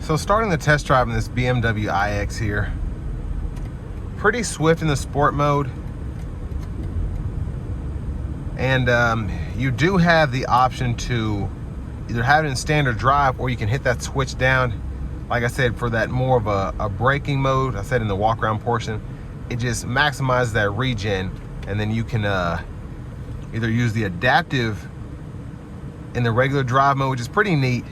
So starting the test drive in this BMW iX here, pretty swift in the sport mode. And you do have the option to either have it in standard drive, or you can hit that switch down, like I said, for that more of a braking mode. I said in the walk around portion, it just maximizes that regen, and then you can either use the adaptive in the regular drive mode, which is pretty neat,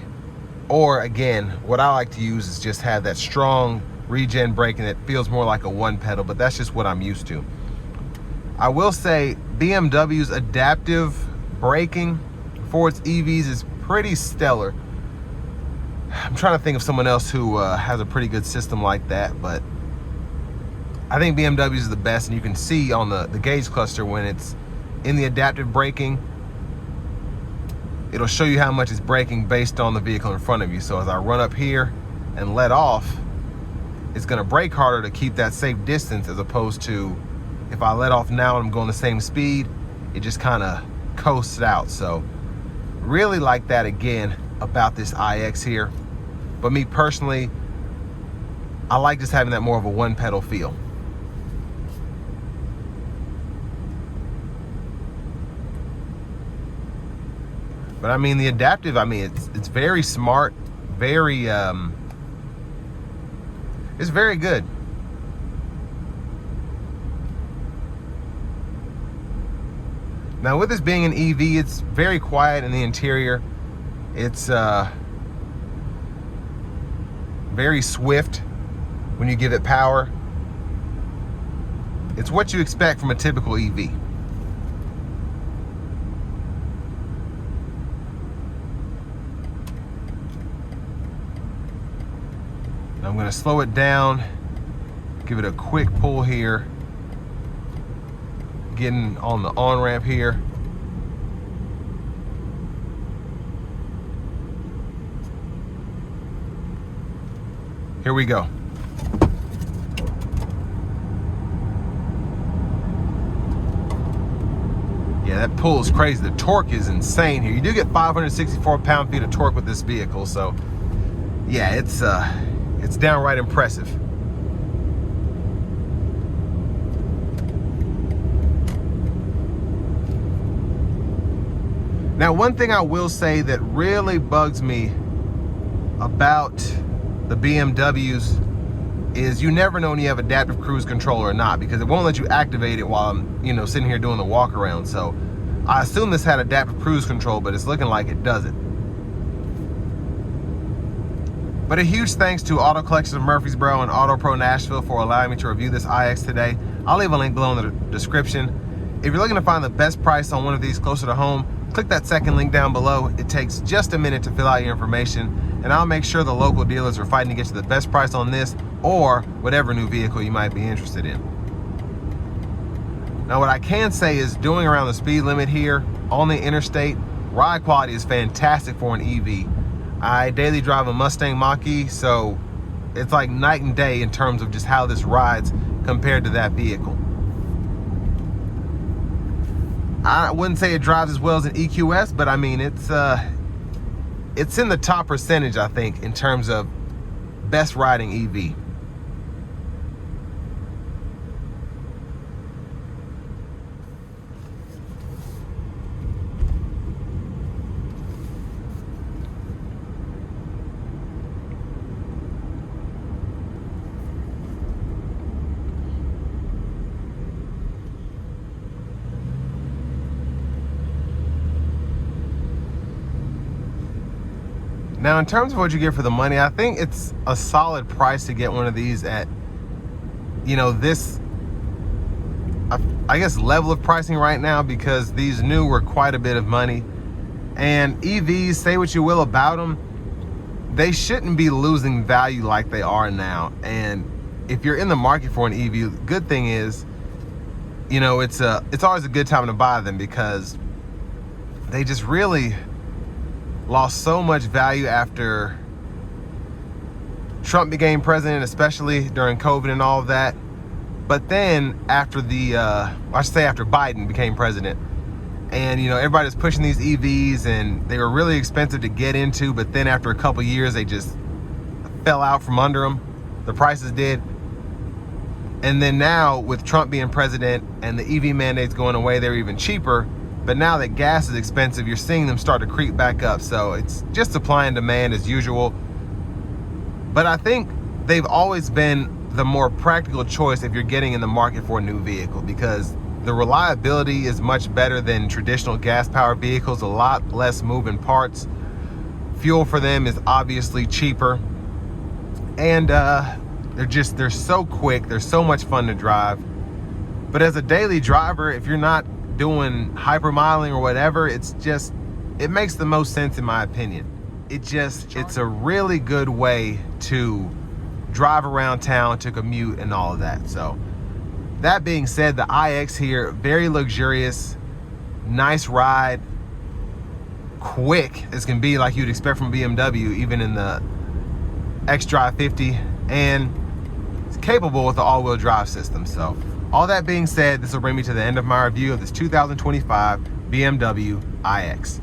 or again, what I like to use is just have that strong regen braking that feels more like a one pedal, but that's just what I'm used to. I will say BMW's adaptive braking for its EVs is pretty stellar. I'm trying to think of someone else who has a pretty good system like that, but I think BMW is the best, and you can see on the gauge cluster when it's in the adaptive braking, it'll show you how much it's braking based on the vehicle in front of you. So as I run up here and let off, it's gonna brake harder to keep that safe distance, as opposed to if I let off now and I'm going the same speed, it just kind of coasts out. So really like that again about this iX here. But me personally, I like just having that more of a one pedal feel. But I mean, the adaptive, I mean, it's very smart, very, it's very good. Now with this being an EV, it's very quiet in the interior. It's very swift when you give it power. It's what you expect from a typical EV. Now I'm going to slow it down, give it a quick pull here, getting on the on-ramp here. Here we go. Yeah, that pull is crazy. The torque is insane here. You do get 564 pound-feet of torque with this vehicle, so yeah, it's downright impressive. Now, one thing I will say that really bugs me about the BMWs is you never know when you have adaptive cruise control or not, because it won't let you activate it while I'm, sitting here doing the walk around. So I assume this had adaptive cruise control, but it's looking like it doesn't. But a huge thanks to Auto Collections of Murfreesboro and Auto Pro Nashville for allowing me to review this iX today. I'll leave a link below in the description. If you're looking to find the best price on one of these closer to home, click that second link down below. It takes just a minute to fill out your information, and I'll make sure the local dealers are fighting to get you the best price on this or whatever new vehicle you might be interested in. Now, what I can say is doing around the speed limit here on the interstate, ride quality is fantastic for an EV. I daily drive a Mustang Mach-E, so it's like night and day in terms of just how this rides compared to that vehicle. I wouldn't say it drives as well as an EQS, but I mean, it's in the top percentage, I think, in terms of best riding EV. Now, in terms of what you get for the money, I think it's a solid price to get one of these at, this, I guess, level of pricing right now, because these new were quite a bit of money. And EVs, say what you will about them, they shouldn't be losing value like they are now. And if you're in the market for an EV, good thing is, it's always a good time to buy them, because they just really lost so much value after Trump became president, especially during COVID and all of that. But then after after Biden became president, and everybody's pushing these EVs, and they were really expensive to get into, but then after a couple years they just fell out from under them. The prices did. And then now with Trump being president and the EV mandates going away, they're even cheaper. But now that gas is expensive, you're seeing them start to creep back up. So it's just supply and demand as usual. But I think they've always been the more practical choice if you're getting in the market for a new vehicle, because the reliability is much better than traditional gas-powered vehicles, a lot less moving parts. Fuel for them is obviously cheaper. And they're so quick, they're so much fun to drive. But as a daily driver, if you're not doing hypermiling or whatever, it makes the most sense in my opinion. It's a really good way to drive around town, to commute and all of that. So that being said, the iX here, very luxurious, nice ride, quick as can be, like you'd expect from BMW, even in the eDriveE50, and it's capable with the all-wheel drive system. So all that being said, this will bring me to the end of my review of this 2025 BMW iX.